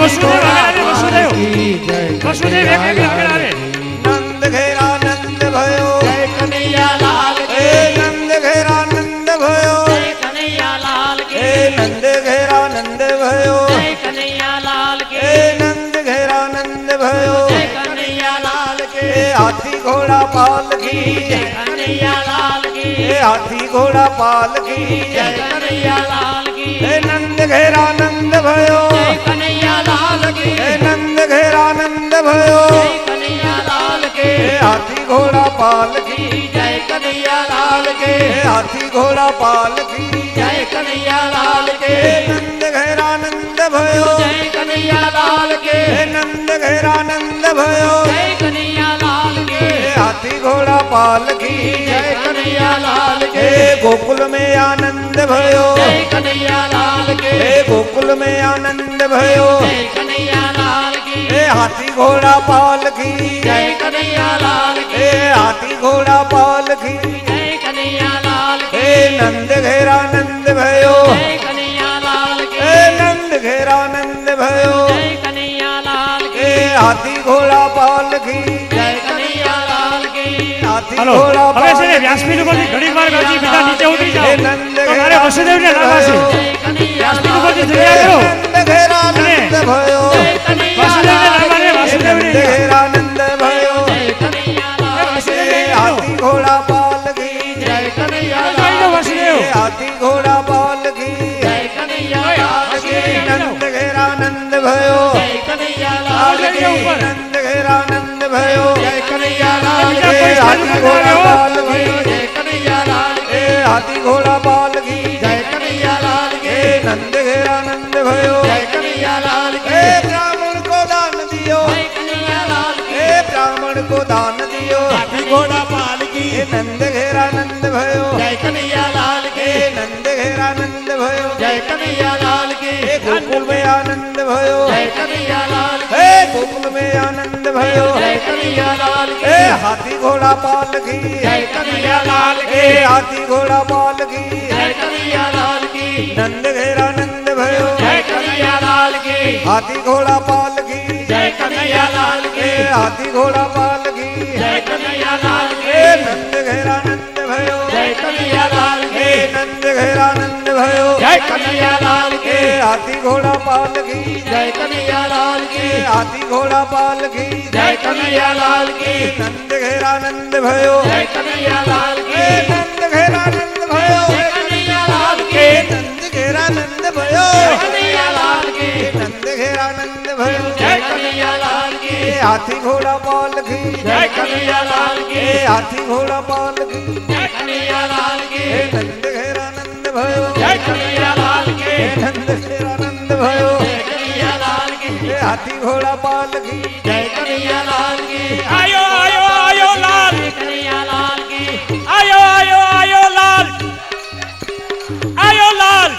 વસુદેવ વસુદેવ વસુદેવ એક એક આગળ આવે નંદ ઘેરા નંદ ભયો જય કનૈયા લાલ એ નંદ ઘેરા નંદ ભયો જય કનૈયા લાલ એ નંદ ઘેરા નંદ ભયો જય કનૈયા લાલ એ નંદ ઘેરા નંદ ભયો જય કનૈયા લાલ એ હાથી ઘોડા પાલકી જય કનૈયા લાલ એ હાથી ઘોડા પાલકી જય કનૈયા લાલ એ નંદ ઘેરા નંદ ભયો જય કનૈયા લાલ એ નંદ ઘેરા નંદ ભયો જય કનૈયા લાલ એ હાથી ઘોડા પાલકી જય કનૈયા લાલ એ હાથી ઘોડા પાલકી જય કનૈયા લાલ એ નંદ ઘેરા નંદ ભયો જય કનૈયા લાલ એ નંદ ઘેરા નંદ ભયો જય કનૈયા લાલ એ હાથી ઘોડા પાલકી જય કનૈયા લાલ એ ગોकुल में आनंद भयो જય કનૈયા લાલ એ ગોकुल में आनंद भयो જય કનૈયા લાલ એ હાથી ઘોડા પાલકી જય કનૈયા લાલ એ હાથી ઘોડા પાલકી જય કનૈયા લાલ એ નંદ ઘેરા નંદ भयो જય કનૈયા લાલ એ નંદ ઘેરા નંદ भयो જય કનૈયા લાલ એ હાથી ઘોડા પાલકી જય કનૈયા લાલ હાથી હાલો ઘોડા હવે છે ને વ્યાસપીઠ ઉપરથી ઘણી વાર ગાજી બીજા નીચે ઉતરી જાઓ તમારે વસુદેવને લાવવા છે વ્યાસપીઠ ઉપરથી જગ્યા કરો નંદ ઘેરા નંદ भयो વસુદેવને લાવવા ને વસુદેવને નંદ ઘેરા નંદ भयो જય કનૈયા લાલ એ હાથી ઘોડા પાલકી જય કનૈયા જોઈ લો વસુદેવ એ હાથી ઘોડા પાલકી જય કનૈયા લાલ નંદ ઘેરા નંદ भयो જય કનૈયા લાલ નંદ ઘેરા નંદ भयो જય કનૈયા લાલ એ હાથી ઘોડા પાલકી જય કનૈયા લાલ એ હાથી ઘોડા પાલકી જય કનૈયા લાલ એ નંદ ઘેરા નંદ भयो જય કનૈયા લાલ એ બ્રાહ્મણ को दान दियो જય કનૈયા લાલ ए ब्राह्मण को दान दियो હાથી ઘોડા પાલકી ए नंद घेरा नंद भयो જય કનૈયા લાલ ए नंद घेरा नंद भयो જય કનૈયા લાલ ए गोकुल में आनंद भयो જય કનૈયા લાલ ए गोकुल में आनंद भयो જય કનૈયા લાલ ए हाथी घोड़ा पालकी જય કનૈયા લાલ ए हाथी घोड़ा पालकी જય કનૈયા લાલ नंद घेरा नंद भयो જય કનૈયા લાલ हाथी घोड़ा पालकी જય કનૈયા લાલ ए हाथी घोड़ा पालकी જય કનૈયા લાલ ए नंद घेरा नंद भयो જય કનૈયા લાલ ए नंद घेरा नंद भयो જય કનૈયા લાલ ए हाथी घोड़ा पालकी જય કનૈયા લાલ ए हाथी घोड़ा पालकी જય કનૈયા લાલ नंद घेरा नंद भयो જય કનૈયા લાલ ए नंद घेरा नंद भयो જય કનૈયા લાલ ए नंद घेरा नंद भयो જય કનૈયા લાલ ए नंद घेरा नंद भयो જય કનૈયા લાલ ए हाथी घोड़ा पालकी જય કનૈયા લાલ ए हाथी घोड़ा पालकी જય કનૈયા લાલ ए नंद घेरा नंद भयो જય કનૈયા લાલ ए नंद घेरा नंद भयो જય કનૈયા લાલ ए हाथी घोड़ा पालकी જય કનૈયા લાલ આયો આયો આયો લાલ જય કનૈયા લાલ આયો આયો આયો લાલ આયો લાલ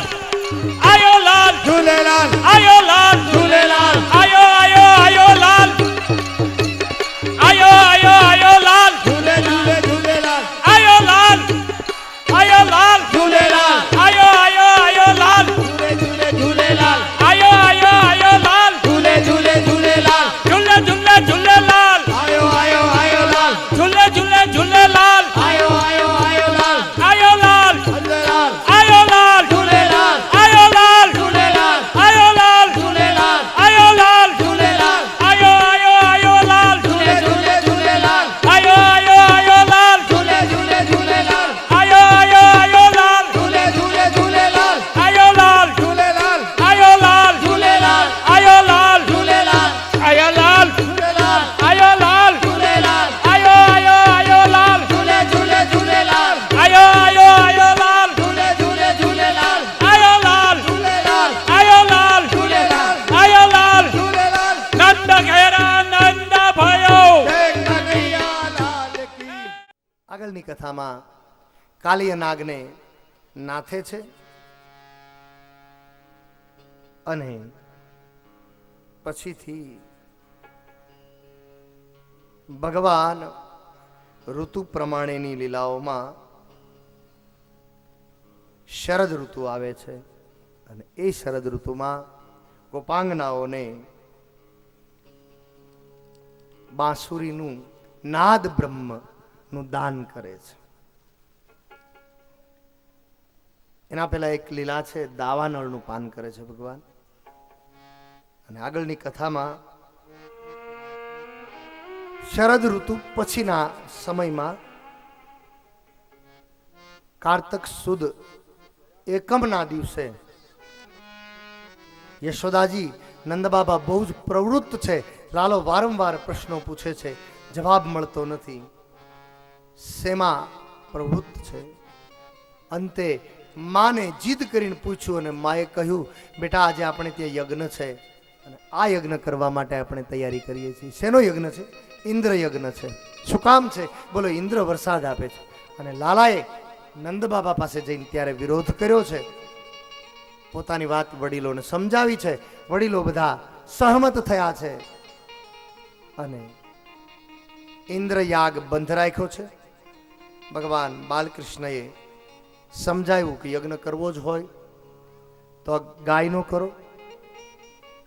આયો લાલ झूलेलाल આયો લાલ ઝૂલેલાલ આયો આયો આયો લાલ આયો આયો આયો લાલ ઝૂલે ઝૂલે ઝૂલેલાલ આયો લાલ આયો લાલ ઝૂલેલાલ આયો આયો આયો લાલ ઝૂલે ઝૂલે ઝૂલેલાલ આયો આયો આયો લાલ ઝૂલે ઝૂલે ઝૂલેલાલ ઝુલ્લે ઝુલ્લે ઝુલ્લે લાલ આયો આયો આયો લાલ ઝુલ્લે ઝુલ્લે ઝુલ્લે લાલ આયો આયો આયો લાલ આયો લાલ ઝૂલેલાલ આયો લાલ ઝૂલેલાલ આયો લાલ ઝૂલેલાલ આયો લાલ ઝૂલેલાલ આયો લાલ ઝૂલેલાલ આયો આયો આયો લાલ ઝૂલે ઝૂલે ઝૂલેલાલ આયો આયો આયો લાલ ઝૂલે ઝૂલે ઝૂલેલાલ આયો આયો આયો લાલ ઝૂલે ઝૂલે ઝૂલેલાલ આયો લાલ ઝૂલેલાલ આયો લાલ ઝૂલેલાલ આયો લાલ ઝૂલેલાલ આયો લાલ ઝૂલેલાલ આયો લાલ ઝૂલેલાલ આયો આયો આયો લાલ ઝૂલે ઝૂલે ઝૂલેલાલ આયો આયો આયો લાલ ઝૂલે ઝૂલે ઝૂલેલાલ આયો લાલ ઝૂલેલાલ આયો લાલ ઝૂલેલાલ આયો લાલ ઝૂલેલાલ નંદ ઘેરા નંદ ભયો જય કનૈયા લાલ કી આગળની કથામાં કાલિય નાગને નાથે છે અને પછીથી ભગવાન ઋતુ પ્રમાણેની લીલાઓમાં શરદ ઋતુ આવે છે અને એ શરદ ઋતુમાં ગોપાંગનાઓને બાંસુરીનું નાદ બ્રહ્મનું દાન કરે છે. એના પહેલા એક લીલા છે, દાવાનળનું પાન કરે છે ભગવાન. અને આગળની કથામાં શરદ ઋતુ પછીના સમયમાં કારતક સુદ એકમના દિવસે યશોદાજી નંદબાબા બહુ જ પ્રવૃત્ત છે. લાલો વારંવાર પ્રશ્નો પૂછે છે, જવાબ મળતો નથી. શેમાં પ્રવૃત્ત છે? અંતે માને જીદ કરીને પૂછ્યું અને માએ કહ્યું, બેટા આજે આપણે ત્યાં યજ્ઞ છે અને આ યજ્ઞ કરવા માટે આપણે તૈયારી કરીએ છીએ. શેનો યજ્ઞ છે? ઇન્દ્ર યજ્ઞ છે. શું કામ છે? બોલો, ઇન્દ્ર વરસાદ આપે છે. અને લાલાએ નંદબાબા પાસે જઈને ત્યારે વિરોધ કર્યો છે, પોતાની વાત વડીલોને સમજાવી છે. વડીલો બધા સહમત થયા છે અને ઇન્દ્ર યાગ બંધ રાખ્યો છે. ભગવાન બાલકૃષ્ણએ સમજાવ્યું કે યજ્ઞ કરવો જ હોય તો ગાયનો કરો,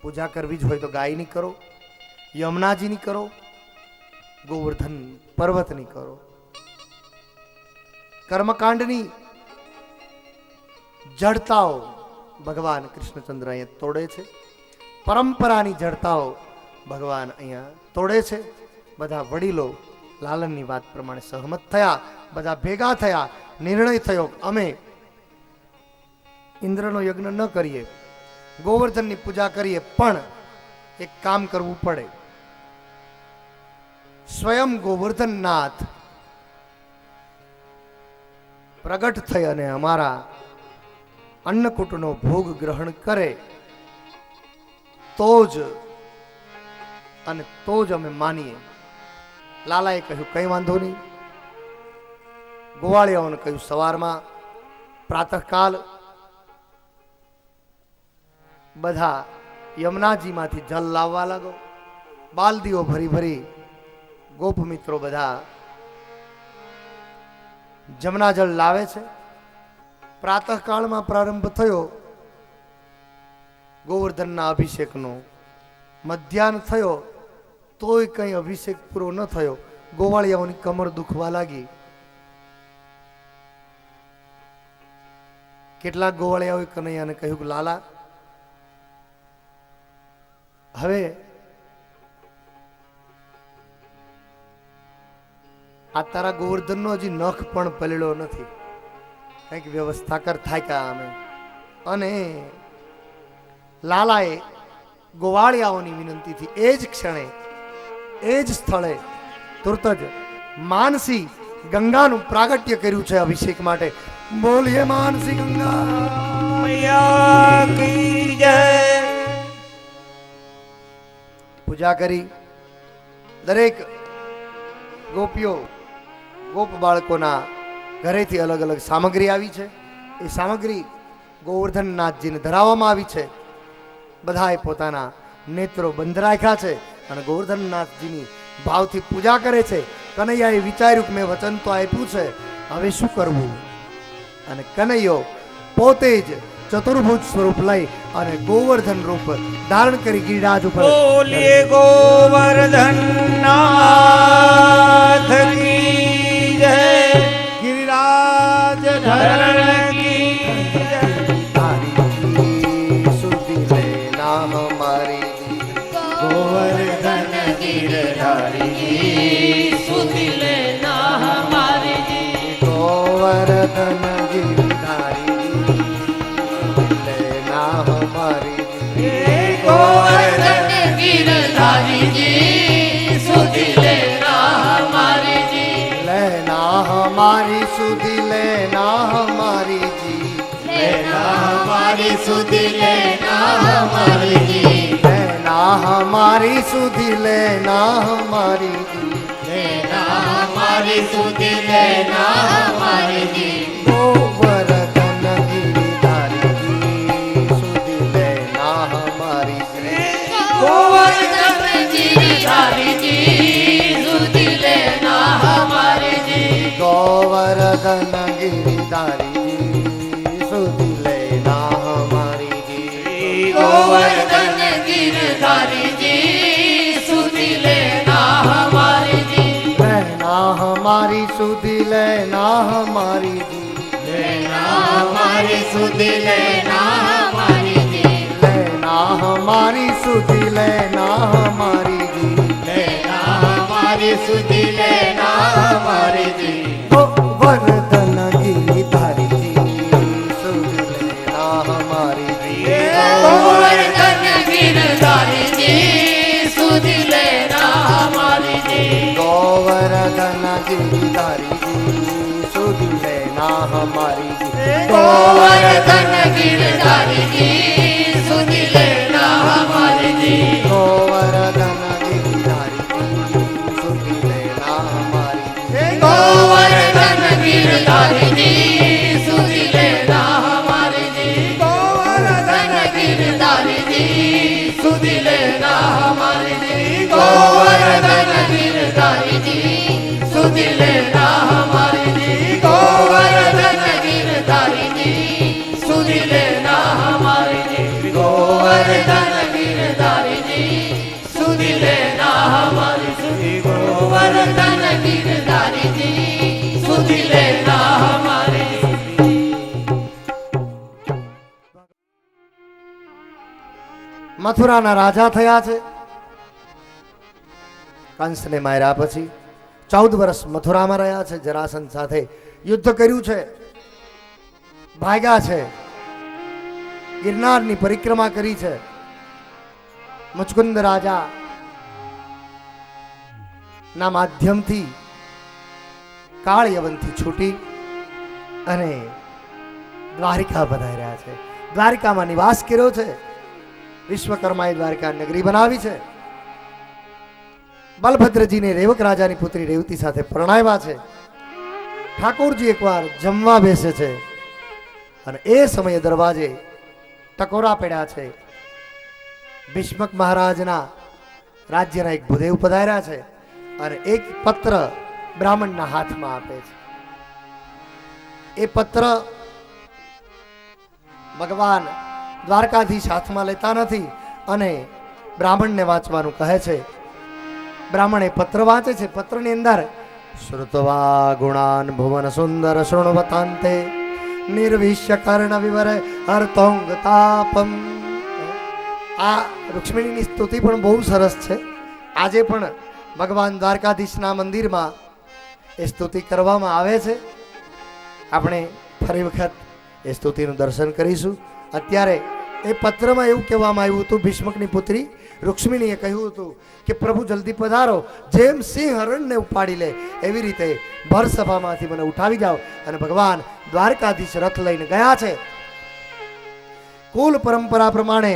પૂજા કરવી જ હોય તો ગાયની કરો, યમુનાજીની કરો, ગોવર્ધન પર્વતની કરો. કર્મકાંડની જડતાઓ ભગવાન કૃષ્ણચંદ્ર અહીંયા તોડે છે. પરંપરાની જડતાઓ ભગવાન અહીંયા તોડે છે. બધા વડીલો લાલનની વાત પ્રમાણે સહમત થયા, બધા ભેગા થયા. નિર્ણય થયો અમે ઇન્દ્રનો યજ્ઞ ન કરીએ, ગોવર્ધનની પૂજા કરીએ, પણ એક કામ કરવું પડે. સ્વયં ગોવર્ધનનાથ પ્રગટ થઈ અને અમારા અન્નકૂટનો ભોગ ગ્રહણ કરે તો જ અમે માનીએ. લાલાએ કહ્યું કંઈ વાંધો નહીં. ગોવાળિયાઓને કહ્યું સવારમાં પ્રાતઃકાલ બધા યમુનાજીમાંથી જલ લાવવા લાગો. બાલદીઓ ભરી ભરી ગોપ મિત્રો બધા જમના જળ લાવે છે. પ્રાતઃકાળમાં પ્રારંભ થયો ગોવર્ધનના અભિષેકનો. મધ્યાહન થયો તોય કંઈ અભિષેક પૂરો ન થયો. ગોવાળિયાઓની કમર દુખવા લાગી. કેટલાક ગોવાળિયાઓએ કનૈયાને કહ્યું કે લાલા, હવે આ તારા ગોવર્ધનનો હજી નખ પણ પલળ્યો નથી, કંઈક વ્યવસ્થા કર, થાક્યા અમે. અને લાલાએ ગોવાળિયાઓની વિનંતીથી એ જ ક્ષણે એ જ સ્થળે તુરત જ માનસી ગંગાનું પ્રાગટ્ય કર્યું છે અભિષેક માટે. બોલીએ માનસી ગંગા મૈયા કી જય. પૂજા કરી. દરેક ગોપીઓ ગોપ બાળકોના ઘરેથી અલગ અલગ સામગ્રી આવી છે. એ સામગ્રી ગોવર્ધનનાથજીને ધરાવવામાં આવી છે. બધાએ પોતાના નેત્રો બંધ રાખ્યા છે અને ગોવર્ધનનાથજીની ભાવથી પૂજા કરે છે. કનૈયાએ વિચાર્યું કે મેં વચન તો આપ્યું છે, હવે શું કરવું? અને કનૈયો પોતે જ ચતુર્ભુજ સ્વરૂપ લઈ અને ગોવર્ધન રૂપ ધારણ કરી ગિરિરાજ ઉપર બોલીએ ગોવર્ધન નાથ કી જય. गिरिराज धरण की સુધી લેના હમારી गोवर्धन गिरधारी सुधि लेना हमारे जी. ગોવર્ધન ગિરિધારી લેના હમારી गोवर्धन गिरधारी जी सुधि लेना हमारे जी. લેના હમારી સુધી લેના હમારી જી लेना हमारी सुधि लेना हमारे जी. લેના હમારી સુધી લેના હમારી જી लेना हमारी सुधि लेना हमारे जी. ગોવર્ધન ગિરિધારી સુધી લેના હમારી જી गोवर्धन गिरधारी जी सुधि लेना हमारे जी. ગોવર્ધન ગિરિધારી સુધી લેના હમારી જી गोवर्धन સુધી લેના હમારી જી हमारी सुधी लेना हमारी जी લેના હમારી સુધી લેના હમારી જી लेना हमारी सुधी लेना हमारी जी ગોવર્ધન ગિરિધારી જી સુધી લેના હમારી જી गोवर्धन गिरधारी जी सुधी लेना हमारी जी ગોવર્ધન ગિરિધારી જી સુધી લેના હમારી જી गोवर्धन गिरधारी जी सुधी लेना हमारी जी ગોવર્ધન ગિરિધારી જી સુધી લેના હમારી જી गोवर्धन गिरधारी जी सुधी लेना हमारी जी गोवर्धन गिरधारी जी सुधी लेना हमारी जी गोवर्धन गिरधारी जी सुधी लेना हमारी जी गोवर्धन गिरधारी जी सुधी लेना हमारी जी गोवर्धन गिरधारी जी सुधी लेना हमारी जी गोवर्धन गिरधारी जी सुधी लेना हमारी મથુરાના રાજા થયા છે. કંસને માર્યા પછી 14 વર્ષ મથુરામાં રહ્યા છે. જરાસંધ સાથે યુદ્ધ કર્યું છે, ભાગ્યા છે, ગિરનારની પરિક્રમા કરી છે. મુચકુંદ રાજા ના માધ્યમથી કાળ યવનથી છૂટી અને દ્વારિકા પધાર્યા છે. દ્વારિકામાં નિવાસ કર્યો છે. વિશ્વકર્માએ દ્વારકા નગરી બનાવી છે. બલભદ્રજીને રેવક રાજાની પુત્રી રેવતી સાથે પરણાવ્યા છે. ઠાકોરજી એકવાર જમવા બેસે છે અને એ સમયે દરવાજે ટકોરા પડ્યા છે. ભીષ્મક મહારાજના રાજ્યના એક ભૂદેવ પધાર્યા છે અને એક પત્ર બ્રાહ્મણના હાથમાં આપે છે. એ પત્ર ભગવાન દ્વારકાધીશ હાથમાં લેતા નથી અને બ્રાહ્મણને વાંચવાનું કહે છે. બ્રાહ્મણ એ પત્ર વાંચે છે. પત્રની અંદર શ્રુતવા ગુણાન ભુવન સુંદર શૃણવતાંતે નિર્વિશ્ય કર્ણ વિવર અર્તોંગ તાપમ. આ રૂક્ષ્મણીની સ્તુતિ પણ બહુ સરસ છે. આજે પણ ભગવાન દ્વારકાધીશના મંદિરમાં એ સ્તુતિ કરવામાં આવે છે. આપણે ફરી વખત એ સ્તુતિનું દર્શન કરીશું. અત્યારે એ પત્રમાં એવું કહેવામાં આવ્યું હતું, ભીષ્મકની પુત્રી રૂક્ષ્મણીએ કહ્યું હતું કે પ્રભુ જલ્દી પધારો, જેમ સિંહ હરણને ઉપાડી લે એવી રીતે ભર સભામાંથી મને ઉઠાવી જાઓ. અને ભગવાન દ્વારકાધીશ રથ લઈને ગયા છે. કુલ પરંપરા પ્રમાણે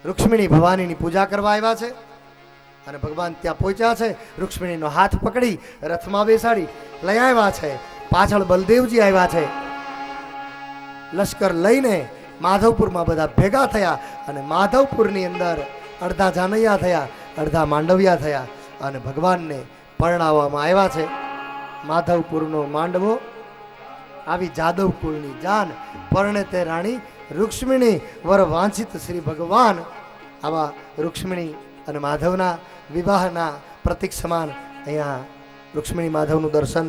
રૂક્ષ્મણી ભવાનીની પૂજા કરવા આવ્યા છે અને ભગવાન ત્યાં પહોંચ્યા છે. રૂક્ષ્મણીનો હાથ પકડી રથમાં બેસાડી લઈ આવ્યા છે. પાછળ બલદેવજી આવ્યા છે. લશ્કર લઈને માધવપુરમાં બધા ભેગા થયા અને માધવપુરની અંદર અડધા જાનૈયા થયા, અડધા માંડવિયા થયા અને ભગવાનને પરણાવવામાં આવ્યા છે. માધવપુરનો માંડવો આવી જાદવ કુળની જાન, પરણે તે રાણી રૂક્ષ્મણી વર વાંછિત શ્રી ભગવાન. આવા રૂક્ષ્મણી અને માધવના વિવાહના પ્રતીક સમાન અહીંયા રૂક્ષ્મણી માધવનું દર્શન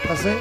થશે.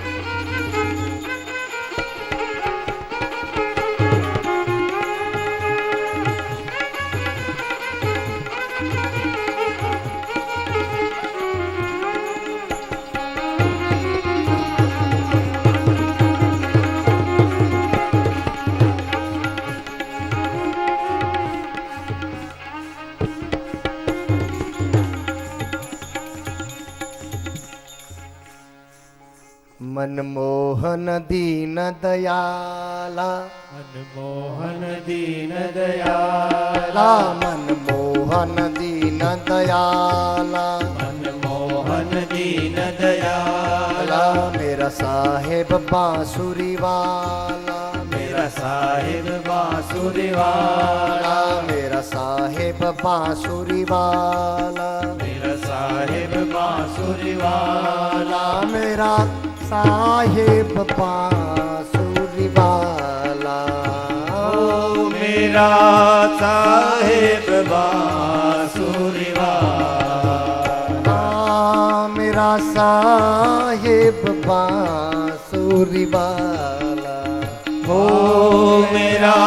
મનમોહન દીન દયાલા, મનમોહન દીન દયાલા, મનમોહન દીન દયાલા, મનમોહન દીન દયાલા, મેરા સાહેબ બાંસુરી વાલા, મેરા સાહેબ બાંસુરી વાલા, મેરા સાહેબ બાંસુરી વાલા, મેરા સાહેબ બાંસુરી વાલા, મેરા साहेब बांसुरी वाला, मेरा साहेब बांसुरी वाला, साहेब बांसुरी वाला हो मेरा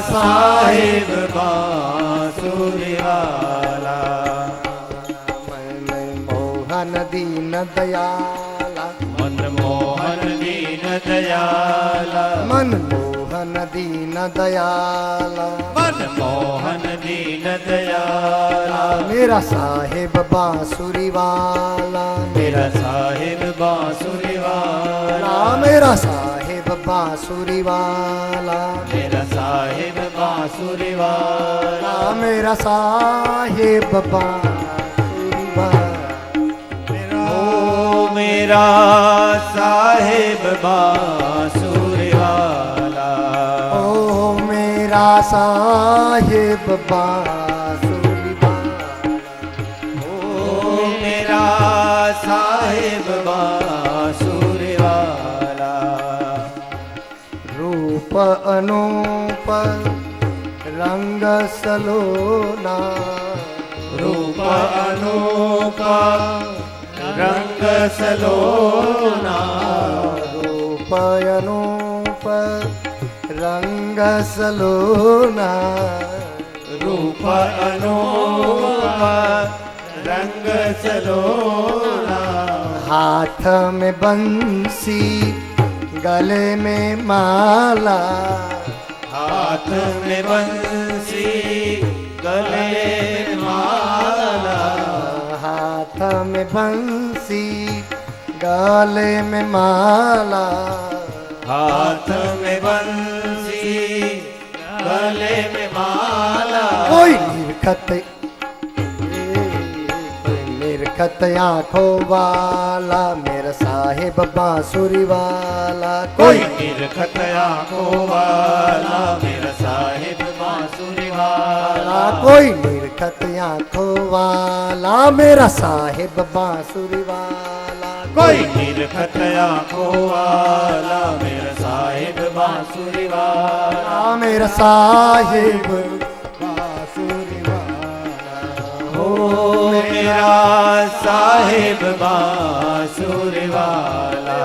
साहिब बांसुरी वाला मन मोहन दीन दयाला मनमोहन दीन दयाला मनमोहन दीन दयाला मनमोहन दीन दयाला मेरा साहेब बांसुरी वाला मेरा साहिब बांसुरी वाला मेरा साहेब बांसुरी वाला मेरा साहिब बांसुरी वाला मेरा साहेब बांसुरी वाला हो मेरा साहिब बांसुरी वाला ओ मेरा साहेब बांसुरी वाला हो मेरा साहिब बांसुरी वाला रूप अनूप रंग सलोना रूप अनूप रंग सलोना रूप अनूप रंग सलोना रूप अनूप रंग सलोना हाथ में बंसी गले में माला हाथ में बंसी गले में माला हाथ में बंसी गले में माला हाथ में बंसी गले में माला कोई निरखत आंखों वाला मेरा साहेब बांसुरी वाला कोई निरखत आंखों वाला मेरा साहिब बांसुरी वाला कोई निरखत आंखों वाला मेरा साहेब बांसुरी वाला कोई निरखत आंखों वाला मेरा साहिब बांसुरी वाला मेरा साहेब बांसुरी वाला हो मेरा साहिब बांसुरी वाला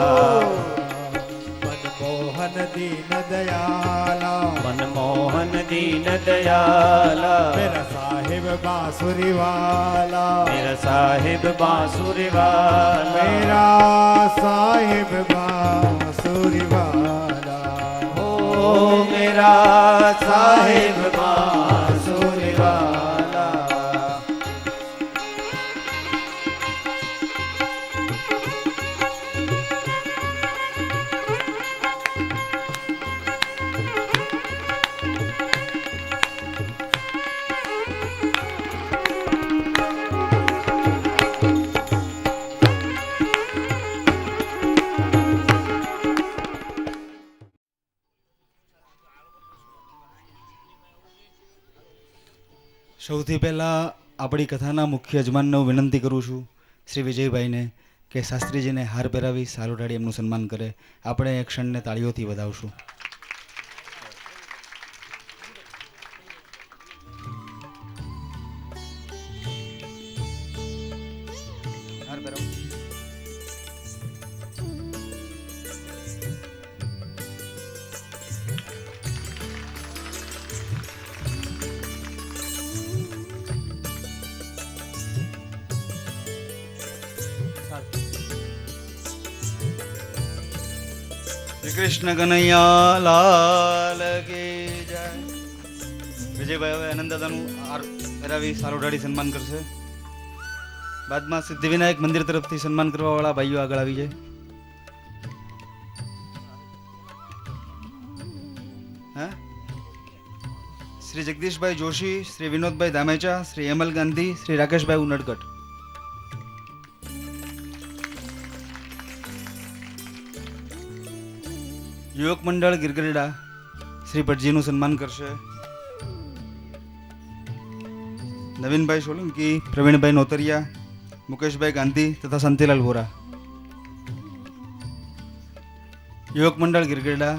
मनमोहन दीन दयाला मनमोहन दीन दयाला मेरा साहिब बांसुरी वाला मेरा साहिब बांसुरी वाला मेरा साहिब बांसुरी वाला हो मेरा साहिब बांसुरी वाला સૌથી પહેલાં આપણી કથાના મુખ્ય યજમાનને હું વિનંતી કરું છું શ્રી વિજયભાઈને કે શાસ્ત્રીજીને હાર પહેરાવી સાલ ઉઠાડી એમનું સન્માન કરે. આપણે એ ક્ષણને તાળીઓથી વધાવશું. હાર પહેરાવો. શ્રી કૃષ્ણ કનૈયા લાલ કી જય. વિજયભાઈ હવે આનંદદાદાનું હાર પહેરાવી સાલ ઉઠાડી સન્માન કરશે. બાદમાં સિદ્ધિવિનાયક મંદિર તરફથી સન્માન કરવા વાળા ભાઈઓ આગળ આવી જાય. હા, શ્રી જગદીશભાઈ જોશી, શ્રી વિનોદભાઈ ધામેચા, શ્રી હેમલ ગાંધી, શ્રી રાકેશભાઈ ઉનડકટ. યુવક મંડળ ગિરગરડા શ્રી ભટજીનું સન્માન કરશે. નવીનભાઈ સોલંકી, પ્રવીણભાઈ નોતરિયા, મુકેશભાઈ ગાંધી તથા શાંતિલાલ વોરા. યુવક મંડળ ગિરગરડા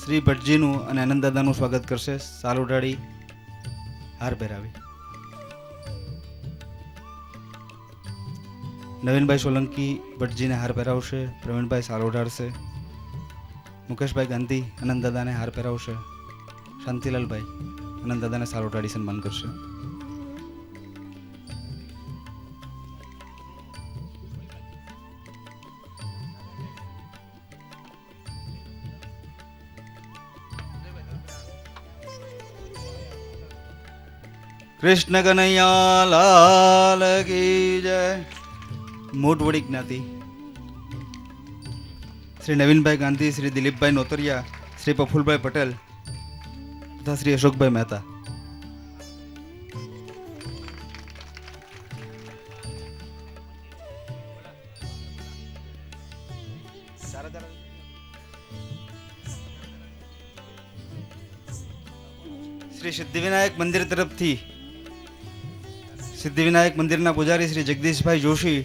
શ્રી ભટજીનું અને આનંદદાદાનું સ્વાગત કરશે સાલ ઉઠાડી હાર પહેરાવી. નવીનભાઈ સોલંકી ભટજીને હાર પહેરાવશે. પ્રવીણભાઈ સાલ ઓઢાડશે. મુકેશભાઈ ગાંધી આનંદ દાદાને હાર પહેરાવશે. શાંતિલાલભાઈ આનંદ દાદાને સાલ ઓઢાડી સન્માન કરશે. કૃષ્ણ કનૈયા લાલ કી જય. મોટવડી જ્ઞાતિ શ્રી નવીનભાઈ ગાંધી, શ્રી દિલીપભાઈ નોતરિયા, શ્રી પ્રફુલભાઈ પટેલ તથા શ્રી અશોકભાઈ મહેતા. શ્રી સિદ્ધિવિનાયક મંદિર તરફથી સિદ્ધિવિનાયક મંદિરના પૂજારી શ્રી જગદીશભાઈ જોશી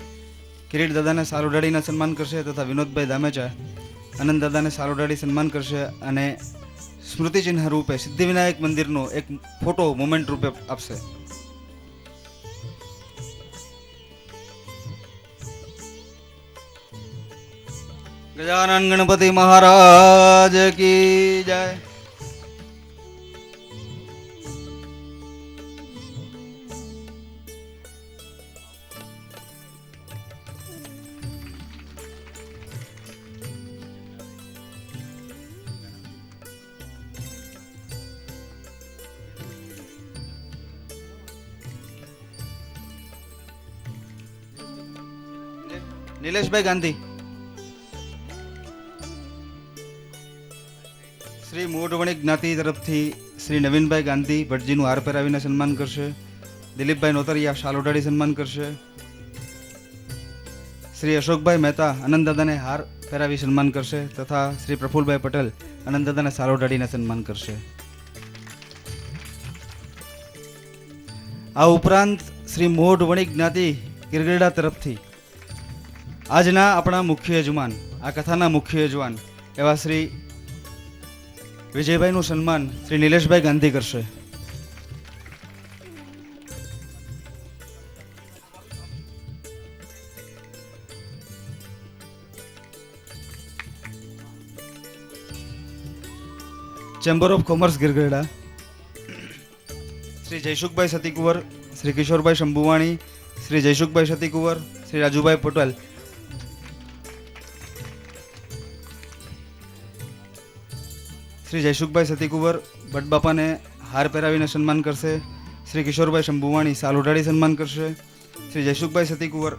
કિરીટ દાદાને સાલ ઓઢાડીને સન્માન કરશે તથા વિનોદભાઈ દામેચા આનંદ દાદાને સાલ ઓઢાડી સન્માન કરશે અને સ્મૃતિચિહ્ન રૂપે સિદ્ધિવિનાયક મંદિરનો એક ફોટો મોમેન્ટ રૂપે આપશે. ગજાનન ગણપતિ મહારાજ કી જય. નિલેશભાઈ ગાંધી શ્રી મોઢવણી જ્ઞાતિ તરફથી શ્રી નવીનભાઈ ગાંધી ભટજીનું હાર પહેરાવીને સન્માન કરશે. દિલીપભાઈ નોતરિયા શાલ ઓઢાડી સન્માન કરશે. શ્રી અશોકભાઈ મહેતા આનંદ દાદાને હાર પહેરાવી સન્માન કરશે તથા શ્રી પ્રફુલભાઈ પટેલ આનંદ દાદાને સાલ ઓઢાડીને સન્માન કરશે. આ ઉપરાંત શ્રી મોઢવણી જ્ઞાતિ ગિરગરડા તરફથી આજના આપણા મુખ્ય યજમાન, આ કથાના મુખ્ય યજમાન એવા શ્રી વિજયભાઈનું સન્માન શ્રી નિલેશભાઈ ગાંધી કરશે. Chamber of commerce Girgarda Shri Jaysukhbhai Satikunvar, Shri Kishorbhai Shambhuvani, Shri Jaysukhbhai Satikunvar, Shri Rajubhai Patel, Shri Jaysukhbhai Satikunvar બટબાપાને હાર પહેરાવીને સન્માન કરશે. શ્રી કિશોરભાઈ શંભુવાણી સાલ ઓઢાડી સન્માન કરશે. શ્રી જયસુખભાઈ સતીકુંવર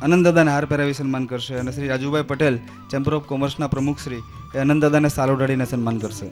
આનંદ દાદાને હાર પહેરાવી સન્માન કરશે અને શ્રી રાજુભાઈ પટેલ ચેમ્બર ઓફ કોમર્સના પ્રમુખ શ્રી એ આનંદ દાદાને સાલ ઓઢાડીને સન્માન કરશે.